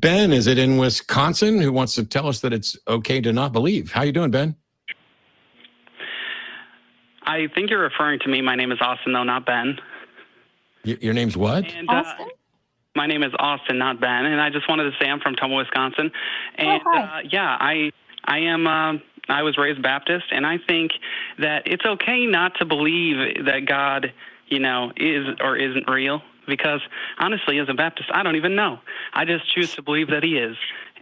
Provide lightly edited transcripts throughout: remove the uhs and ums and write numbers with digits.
Ben, is it in Wisconsin, who wants to tell us that it's okay to not believe? How you doing, Ben? I think you're referring to me. My name is Austin, though, not Ben. Your name's what? And, Austin? My name is Austin, not Ben. And I just wanted to say I'm from Tumble, Wisconsin. And yeah, I was raised Baptist, and I think that it's okay not to believe that God, is or isn't real. Because honestly, as a Baptist, I don't even know. I just choose to believe that he is.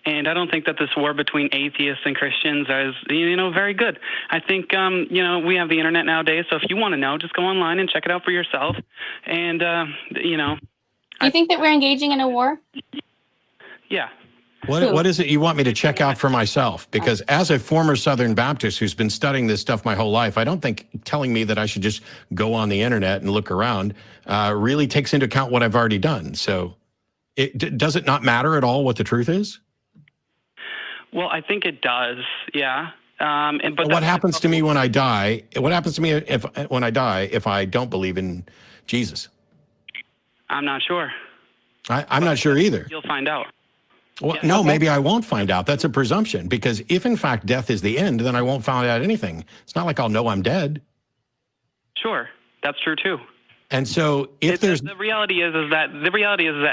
And I don't think that this war between atheists and Christians is, very good. I think, we have the internet nowadays. So if you want to know, just go online and check it out for yourself. And, Do you think that we're engaging in a war? Yeah. What is it you want me to check out for myself? Because as a former Southern Baptist who's been studying this stuff my whole life, I don't think telling me that I should just go on the internet and look around really takes into account what I've already done. So does it not matter at all what the truth is? Well, I think it does. Yeah. But what happens to me when I die? What happens to me when I die if I don't believe in Jesus? I'm not sure. I'm not sure either. You'll find out. Well, yeah, no, maybe I won't find out. That's a presumption, because if in fact death is the end, then I won't find out anything. It's not like I'll know I'm dead. Sure, that's true too. And so if the reality is that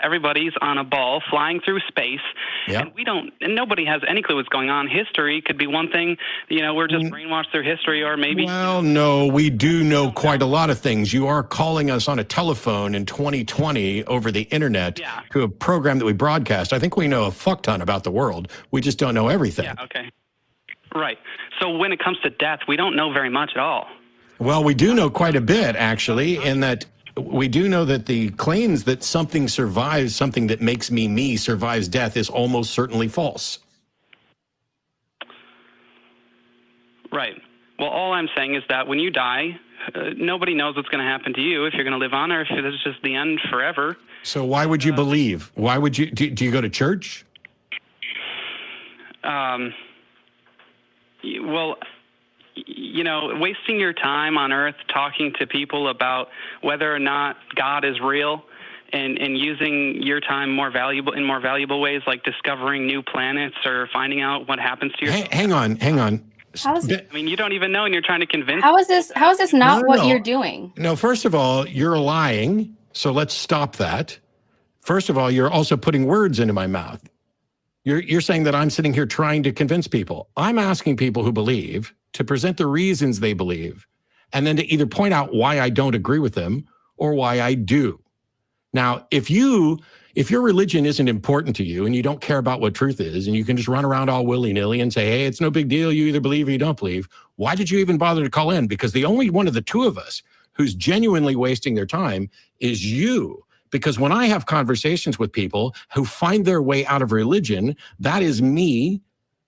everybody's on a ball flying through space, and nobody has any clue what's going on. History could be one thing, we're just brainwashed through history, or maybe. Well, no, we do know quite a lot of things. You are calling us on a telephone in 2020 over the internet to a program that we broadcast. I think we know a fuck ton about the world. We just don't know everything. Yeah. Okay. Right. So when it comes to death, we don't know very much at all. Well, we do know quite a bit, actually, in that we do know that the claims that something survives, something that makes me survives death, is almost certainly false. Right. Well, all I'm saying is that when you die, nobody knows what's going to happen to you, if you're going to live on, or if this is just the end forever. So why would you believe? Why would you? Do you go to church? Well, wasting your time on Earth talking to people about whether or not God is real, and using your time in more valuable ways, like discovering new planets or finding out what happens to your. Hang on. You don't even know, and you're trying to convince. How is this not what you're doing? No, first of all, you're lying. So let's stop that. First of all, you're also putting words into my mouth. You're saying that I'm sitting here trying to convince people. I'm asking people who believe to present the reasons they believe, and then to either point out why I don't agree with them or why I do. Now, if your religion isn't important to you and you don't care about what truth is, and you can just run around all willy-nilly and say, hey, it's no big deal, you either believe or you don't believe, why did you even bother to call in? Because the only one of the two of us who's genuinely wasting their time is you. Because when I have conversations with people who find their way out of religion, that is me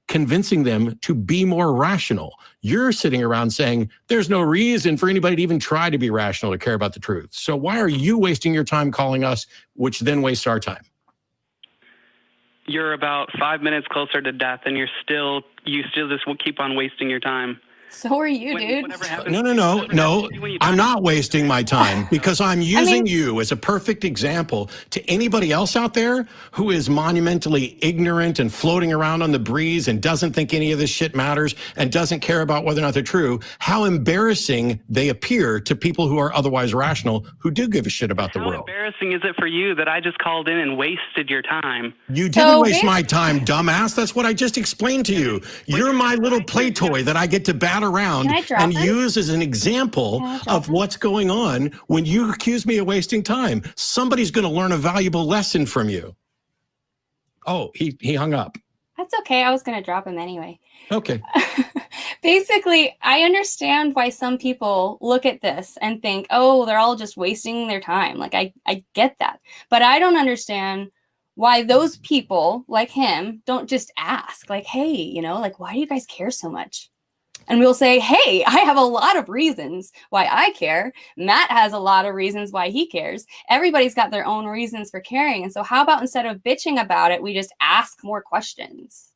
convincing them to be more rational. You're sitting around saying, there's no reason for anybody to even try to be rational or care about the truth. So why are you wasting your time calling us, which then wastes our time? You're about 5 minutes closer to death, and you still just will keep on wasting your time. So are you, dude. No. I'm not wasting my time, because I'm using you as a perfect example to anybody else out there who is monumentally ignorant and floating around on the breeze and doesn't think any of this shit matters and doesn't care about whether or not they're true. How embarrassing they appear to people who are otherwise rational, who do give a shit about the world. How embarrassing is it for you that I just called in and wasted your time? You didn't waste my time, dumbass. That's what I just explained to you. You're my little play toy that I get to bat around and use as an example of what's going on when you accuse me of wasting time. Somebody's going to learn a valuable lesson from you. Oh, he hung up. That's okay. I was going to drop him anyway. Okay. Basically, I understand why some people look at this and think, oh, they're all just wasting their time. Like, I get that. But I don't understand why those people like him don't just ask, like, hey, why do you guys care so much? And we'll say, hey, I have a lot of reasons why I care. Matt has a lot of reasons why he cares. Everybody's got their own reasons for caring. And so how about instead of bitching about it, we just ask more questions?